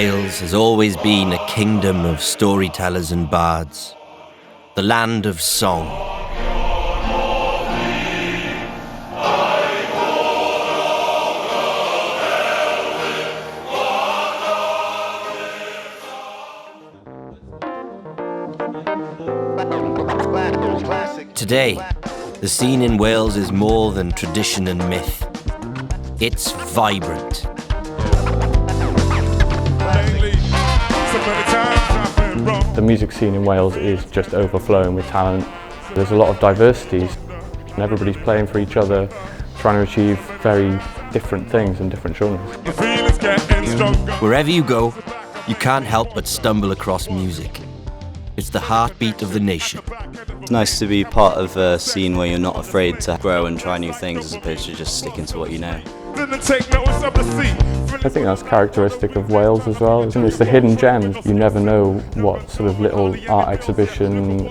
Wales has always been a kingdom of storytellers and bards, the land of song. Today, the scene in Wales is more than tradition and myth. It's vibrant. The music scene in Wales is just overflowing with talent. There's a lot of diversity, and everybody's playing for each other, trying to achieve very different things in different genres. Wherever you go, you can't help but stumble across music. It's the heartbeat of the nation. It's nice to be part of a scene where you're not afraid to grow and try new things as opposed to just sticking to what you know. I think that's characteristic of Wales as well. It's the hidden gems. You never know what sort of little art exhibition,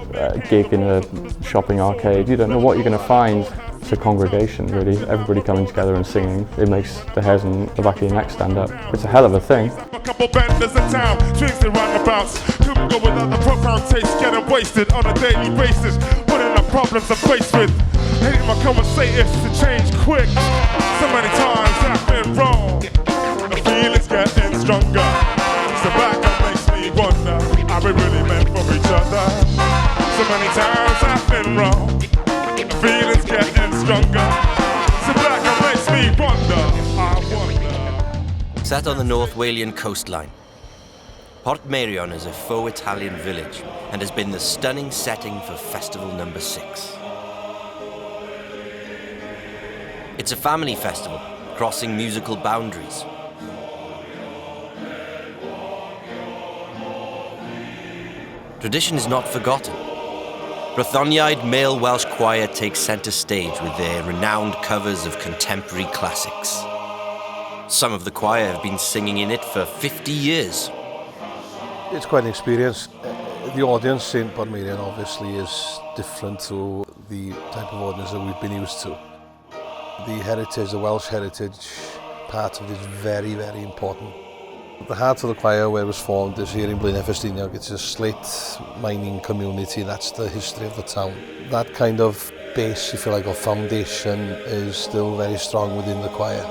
gig in a shopping arcade. You don't know what you're going to find. It's a congregation, really. Everybody coming together and singing. It makes the hairs on the back of your neck stand up. It's a hell of a thing. A couple benders in town, drinks and roundabouts. Couldn't go without the profound taste, getting wasted on a daily basis. What are the problems I'm faced with? Hating my conversations to change quick. So many times I've been wrong. The feeling's getting stronger. So back up makes me wonder, are we really meant for each other? So many times I've been wrong. The feeling's getting stronger. So back up makes me wonder, I wonder. Set on the North Walian coastline, Portmeirion is a faux Italian village and has been the stunning setting for Festival No. 6. It's a family festival, crossing musical boundaries. Tradition is not forgotten. Brythoniaid male Welsh choir takes centre stage with their renowned covers of contemporary classics. Some of the choir have been singing in it for 50 years. It's quite an experience. The audience in Portmeirion obviously is different to the type of audience that we've been used to. The heritage, the Welsh heritage part of it is very, very important. The heart of the choir where it was formed is here in Brythoniaid. It's a slate mining community, that's the history of the town. That kind of base, if you like, or foundation is still very strong within the choir.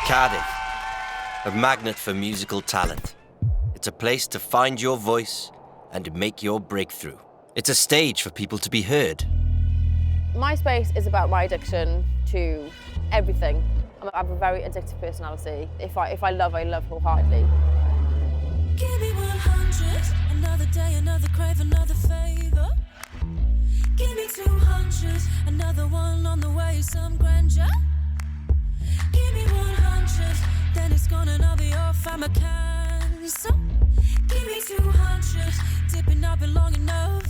Cardiff, a magnet for musical talent. It's a place to find your voice and make your breakthrough. It's a stage for people to be heard. My space is about my addiction to everything. I have a very addictive personality. If I love wholeheartedly. Give me 100, another day, another crave, another favor. Give me 200, another one on the way, some grandeur. Give me 100, then it's gone and I'll be off, I'm a cancer. Give me 200, dipping up and long enough,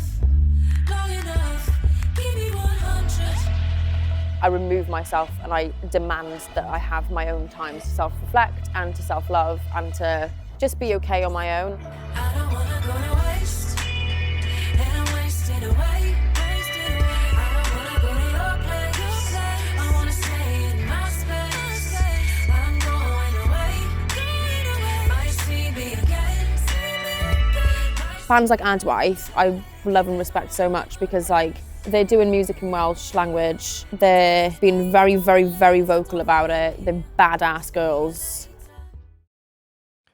long enough. Give me 100. I remove myself and I demand that I have my own time to self-reflect and to self-love and to just be okay on my own. I don't wanna go to waste, and I'm wasting away. I don't wanna go to your place, I wanna stay in my space. I'm going away, might see me again. Bands like Adwaith, I love and respect so much because they're doing music in Welsh language. They're being very, very, very vocal about it. They're badass girls.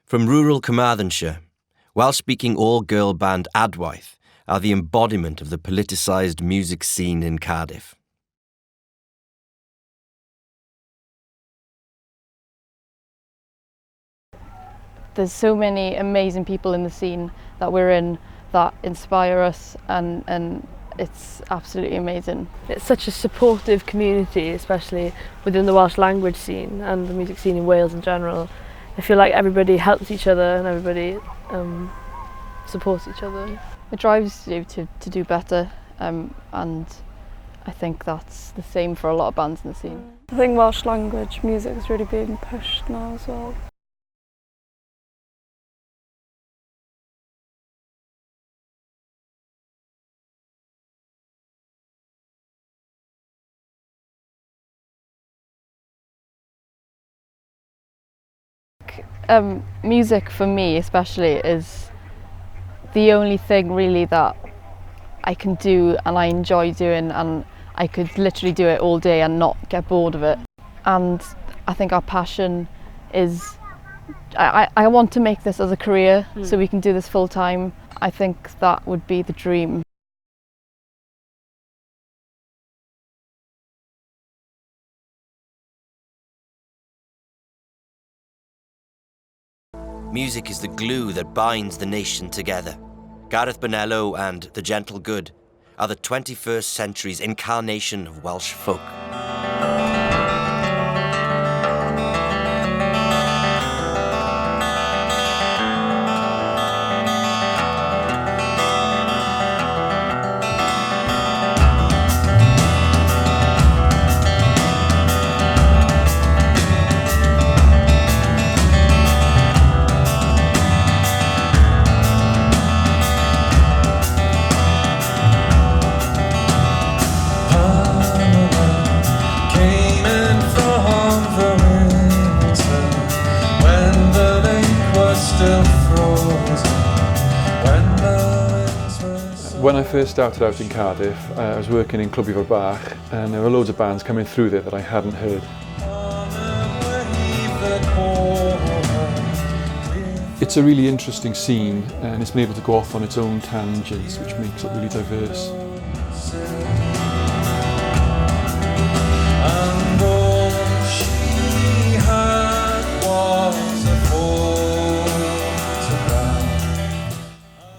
From rural Carmarthenshire, Welsh-speaking all-girl band Adwaith are the embodiment of the politicised music scene in Cardiff. There's so many amazing people in the scene that we're in that inspire us, and it's absolutely amazing. It's such a supportive community, especially within the Welsh language scene and the music scene in Wales in general. I feel like everybody helps each other and everybody supports each other. It drives you to do better, and I think that's the same for a lot of bands in the scene. I think Welsh language music is really being pushed now as well. Music for me especially is the only thing really that I can do and I enjoy doing, and I could literally do it all day and not get bored of it. And I think our passion is, I want to make this as a career so we can do this full time. I think that would be the dream. Music is the glue that binds the nation together. Gareth Bonello and The Gentle Good are the 21st century's incarnation of Welsh folk. When I first started out in Cardiff, I was working in Clwb Ifor Bach, and there were loads of bands coming through there that I hadn't heard. It's a really interesting scene, and it's been able to go off on its own tangents, which makes it really diverse.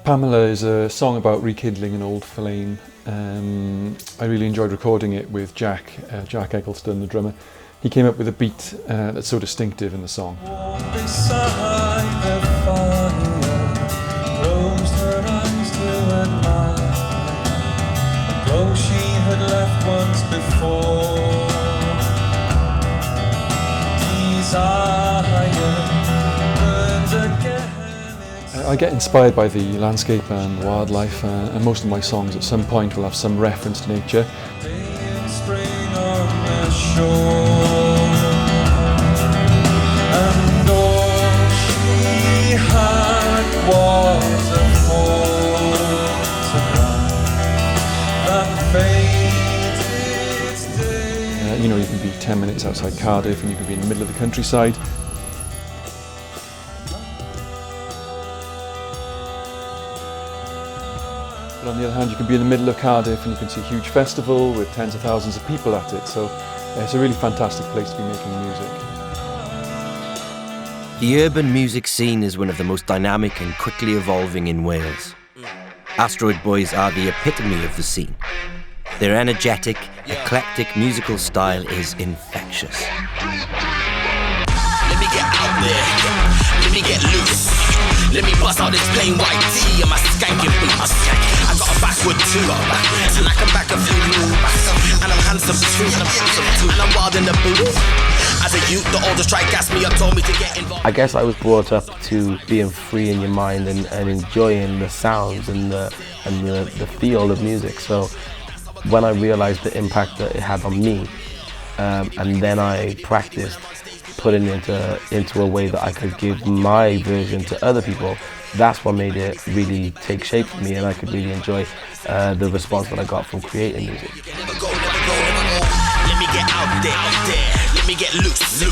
Pamela is a song about rekindling an old flame. I really enjoyed recording it with Jack Eggleston, the drummer. He came up with a beat that's so distinctive in the song. I get inspired by the landscape and wildlife, and most of my songs at some point will have some reference to nature. You know, you can be 10 minutes outside Cardiff and you can be in the middle of the countryside. But on the other hand, you can be in the middle of Cardiff and you can see a huge festival with tens of thousands of people at it. So it's a really fantastic place to be making music. The urban music scene is one of the most dynamic and quickly evolving in Wales. Astroid Boys are the epitome of the scene. Their energetic, eclectic musical style is infectious. Let me get out there, let me get loose. Let me bust out this plain white tee and my skanking boots. I got a backward too, and I can back a few moves. And I'm handsome too, and I'm wild in the booth. As a youth, the oldest tried gas me up, told me to get involved. I guess I was brought up to being free in your mind and enjoying the sounds and the feel of music. So when I realized the impact that it had on me, and then I practiced putting it into a way that I could give my version to other people, that's what made it really take shape for me, and I could really enjoy the response that I got from creating music. Let me get out there, let me get loose, let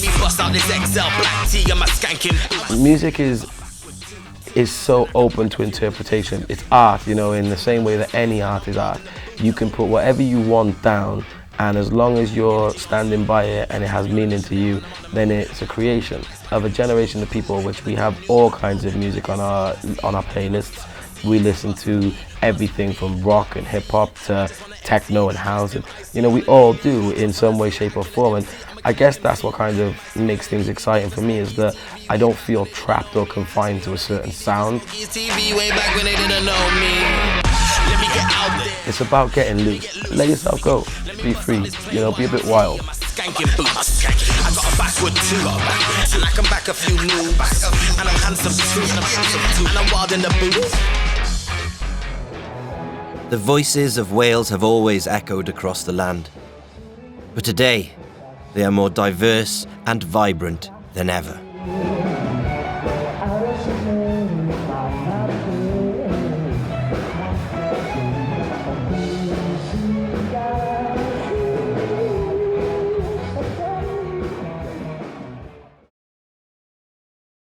me bust out this XL black tee and my skanking. Music is so open to interpretation. It's art, you know, in the same way that any art is art. You can put whatever you want down And as long as you're standing by it and it has meaning to you, then it's a creation of a generation of people, which we have all kinds of music on our playlists. We listen to everything from rock and hip hop to techno and house, and we all do in some way, shape or form. And I guess that's what kind of makes things exciting for me, is that I don't feel trapped or confined to a certain sound. It's about getting loose. Let yourself go. Be free. Be a bit wild. Skanking boots. I got a backward too, and I can back a few moves, and I'm handsome too, and I'm wild in the boots. The voices of Wales have always echoed across the land, but today they are more diverse and vibrant than ever.